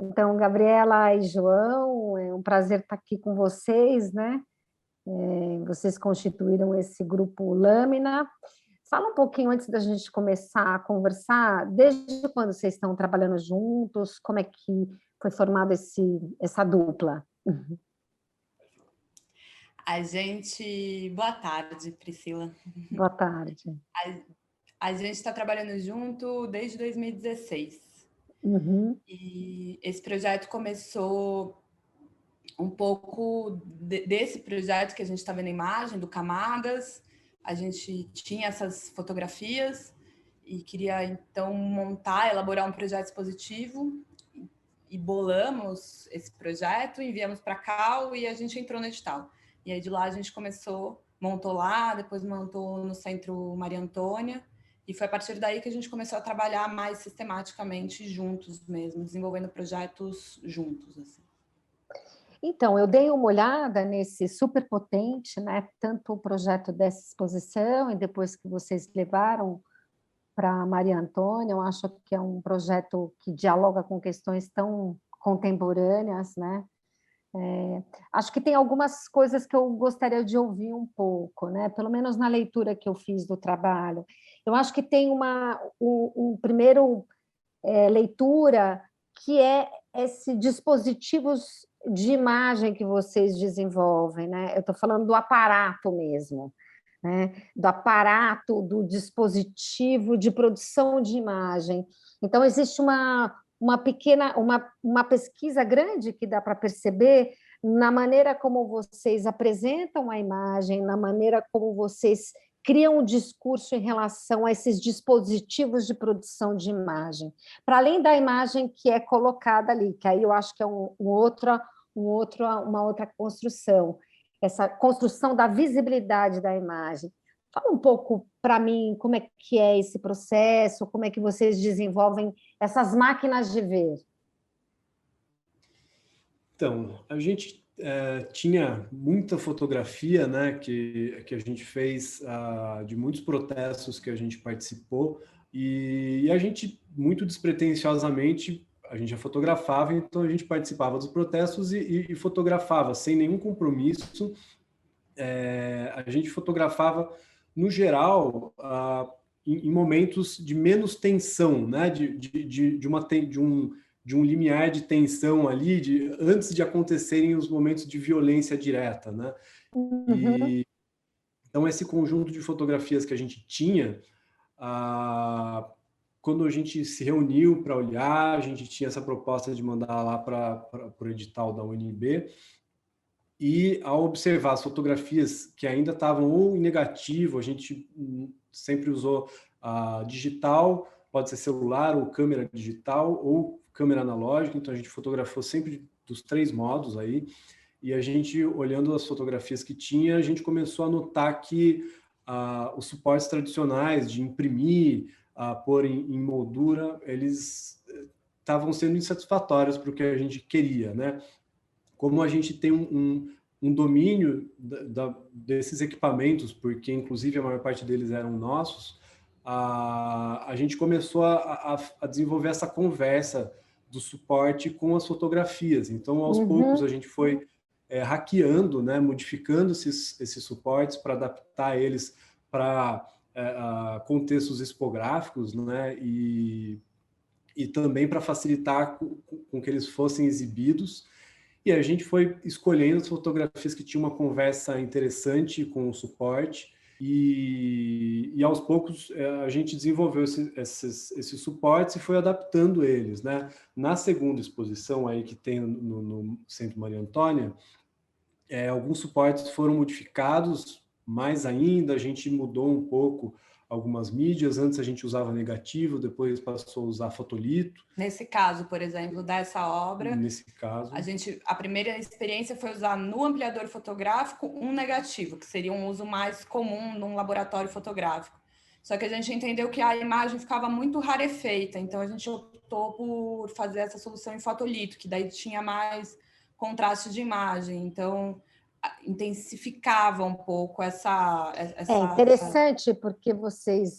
Então, Gabriela e João, é um prazer estar aqui com vocês, né? Vocês constituíram esse grupo Lâmina. Fala um pouquinho antes da gente começar a conversar, desde quando vocês estão trabalhando juntos, como é que foi formada essa dupla? Boa tarde, Priscila. Boa tarde. A gente está trabalhando junto desde 2016. Uhum. E esse projeto começou um pouco desse projeto que a gente está vendo a imagem, do Camadas. A gente tinha essas fotografias e queria, então, elaborar um projeto expositivo. E bolamos esse projeto, enviamos para a Cal e a gente entrou no edital. E aí de lá a gente montou lá, depois montou no Centro Maria Antônia, e foi a partir daí que a gente começou a trabalhar mais sistematicamente juntos mesmo, desenvolvendo projetos juntos, assim. Então, eu dei uma olhada nesse super potente, né? Tanto o projeto dessa exposição e depois que vocês levaram para Maria Antônia, eu acho que é um projeto que dialoga com questões tão contemporâneas, né? Acho que tem algumas coisas que eu gostaria de ouvir um pouco, né? Pelo menos na leitura que eu fiz do trabalho. Eu acho que tem um primeiro leitura que é esse dispositivos de imagem que vocês desenvolvem, né? Eu estou falando do aparato mesmo, né? Do aparato, do dispositivo de produção de imagem. Então, existe uma pequena, uma pesquisa grande que dá para perceber na maneira como vocês apresentam a imagem, na maneira como vocês criam um discurso em relação a esses dispositivos de produção de imagem, para além da imagem que é colocada ali, que aí eu acho que é uma outra construção, essa construção da visibilidade da imagem. Fala um pouco para mim como é que é esse processo, como é que vocês desenvolvem essas máquinas de ver. Então, a gente tinha muita fotografia, né, que a gente fez de muitos protestos que a gente participou, e a gente, muito despretensiosamente, a gente já fotografava, então a gente participava dos protestos e fotografava sem nenhum compromisso. A gente fotografava, no geral, em momentos de menos tensão, né, de um limiar de tensão ali, antes de acontecerem os momentos de violência direta, né? Uhum. Então, esse conjunto de fotografias que a gente tinha, quando a gente se reuniu para olhar, a gente tinha essa proposta de mandar lá para o edital da UNB, e ao observar as fotografias que ainda estavam ou em negativo, a gente sempre usou digital, pode ser celular ou câmera digital ou câmera analógica, então a gente fotografou sempre dos 3 modos aí, e a gente, olhando as fotografias que tinha, a gente começou a notar que os suportes tradicionais de imprimir, pôr em moldura, eles estavam sendo insatisfatórios para o que a gente queria, né? Como a gente tem um domínio desses equipamentos, porque inclusive a maior parte deles eram nossos, a gente começou a desenvolver essa conversa do suporte com as fotografias. Então, aos poucos, a gente foi hackeando, né, modificando esses suportes para adaptar eles para contextos expográficos, né, e também para facilitar com que eles fossem exibidos. E a gente foi escolhendo as fotografias que tinham uma conversa interessante com o suporte, e aos poucos a gente desenvolveu esses suportes e foi adaptando eles, né? Na segunda exposição aí que tem no Centro Maria Antônia, alguns suportes foram modificados mais ainda, a gente mudou um pouco algumas mídias, antes a gente usava negativo, depois passou a usar fotolito. Nesse caso, por exemplo, dessa obra, nesse caso, a primeira experiência foi usar no ampliador fotográfico um negativo, que seria um uso mais comum num laboratório fotográfico. Só que a gente entendeu que a imagem ficava muito rarefeita, então a gente optou por fazer essa solução em fotolito, que daí tinha mais contraste de imagem, então intensificava um pouco essa... É interessante porque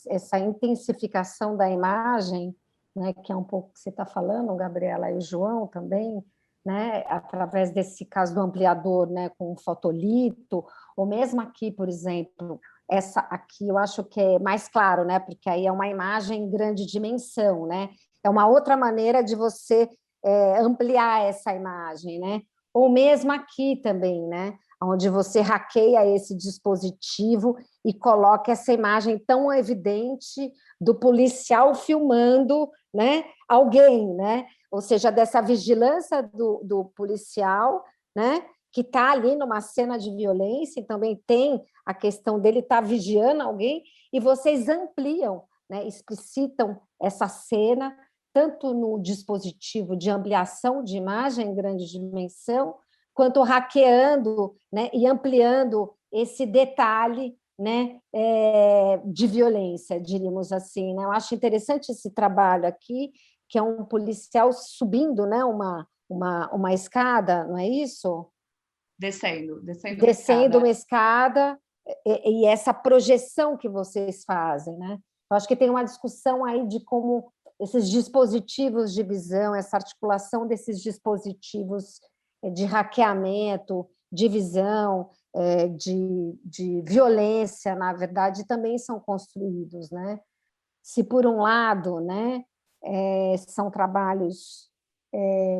essa intensificação da imagem né, que é um pouco o que você está falando, Gabriela, e o João também, né, através desse caso do ampliador, né, com o fotolito, ou mesmo aqui, por exemplo, essa aqui eu acho que é mais claro, né, porque aí é uma imagem em grande dimensão, né, é uma outra maneira de você ampliar essa imagem, né, ou mesmo aqui também, né, onde você hackeia esse dispositivo e coloca essa imagem tão evidente do policial filmando, né, alguém, né? Ou seja, dessa vigilância do policial, né, que está ali numa cena de violência, e também tem a questão dele estar vigiando alguém, e vocês ampliam, né, explicitam essa cena, tanto no dispositivo de ampliação de imagem em grande dimensão, quanto hackeando, né, e ampliando esse detalhe, né, de violência, diríamos assim, né? Eu acho interessante esse trabalho aqui, que é um policial subindo, né, uma escada, não é isso? Descendo Uma escada, e essa projeção que vocês fazem, né? Eu acho que tem uma discussão aí de como esses dispositivos de visão, essa articulação desses dispositivos de hackeamento, de visão, de violência, na verdade, também são construídos, né? Se por um lado, né, são trabalhos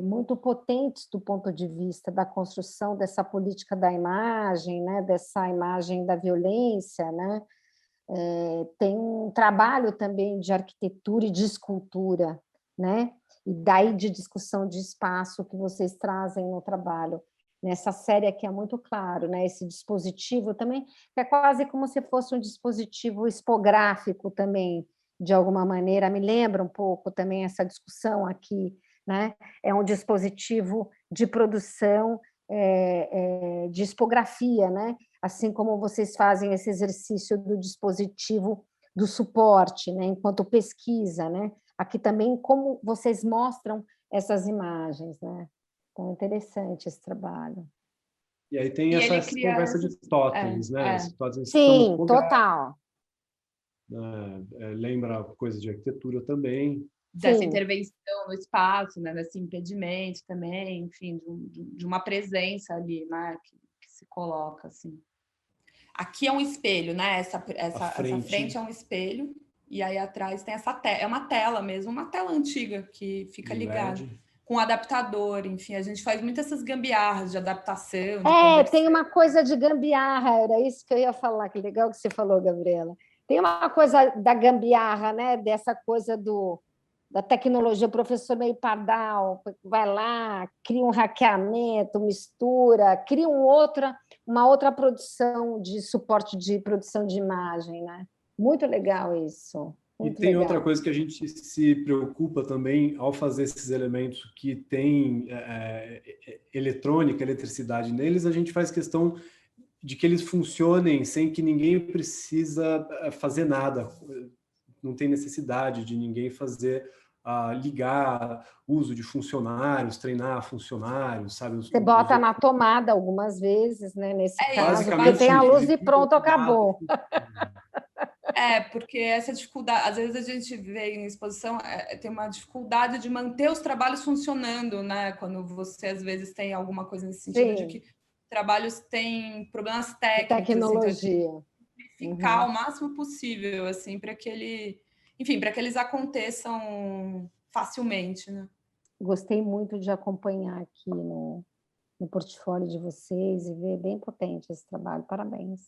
muito potentes do ponto de vista da construção dessa política da imagem, né, dessa imagem da violência, né, tem um trabalho também de arquitetura e de escultura, né, e daí de discussão de espaço que vocês trazem no trabalho. Nessa série aqui é muito claro, né, esse dispositivo também, que é quase como se fosse um dispositivo expográfico também, de alguma maneira, me lembra um pouco também essa discussão aqui, né? É um dispositivo de produção de expografia, né? Assim como vocês fazem esse exercício do dispositivo do suporte, né? Enquanto pesquisa, né? Aqui também como vocês mostram essas imagens, né? Então, é interessante esse trabalho. E aí tem E essa ele cria conversa de totens, né? Os totens que são Sim, total. lembra coisa de arquitetura também. Dessa Sim. intervenção no espaço, né, desse impedimento também, enfim, de uma presença ali, né, que se coloca assim. Aqui é um espelho, né? Essa frente é um espelho, e aí atrás tem essa tela, é uma tela mesmo, uma tela antiga que fica ligada com adaptador, enfim, a gente faz muitas essas gambiarras de adaptação, de conversão. Tem uma coisa de gambiarra, era isso que eu ia falar, que legal que você falou, Gabriela. Tem uma coisa da gambiarra, né? Dessa coisa da tecnologia, o professor meio pardal, vai lá, cria um hackeamento, mistura, cria uma outra produção de suporte de produção de imagem, né? Muito legal isso. Muito e tem legal. outra coisa que a gente se preocupa também ao fazer esses elementos que têm eletrônica, eletricidade neles, a gente faz questão de que eles funcionem sem que ninguém precisa fazer nada. Não tem necessidade de ninguém fazer ligar uso de funcionários, treinar funcionários, sabe? Você bota na tomada algumas vezes, né? Nesse caso, porque tem a luz e pronto, acabou. Porque essa dificuldade, às vezes a gente vê em exposição, tem uma dificuldade de manter os trabalhos funcionando, né? Quando você, às vezes, tem alguma coisa nesse sentido de que trabalhos têm problemas técnicos. Tecnologia. Então, ficar o máximo possível, assim, para que eles aconteçam facilmente, né? Gostei muito de acompanhar aqui no portfólio de vocês e ver bem potente esse trabalho. Parabéns.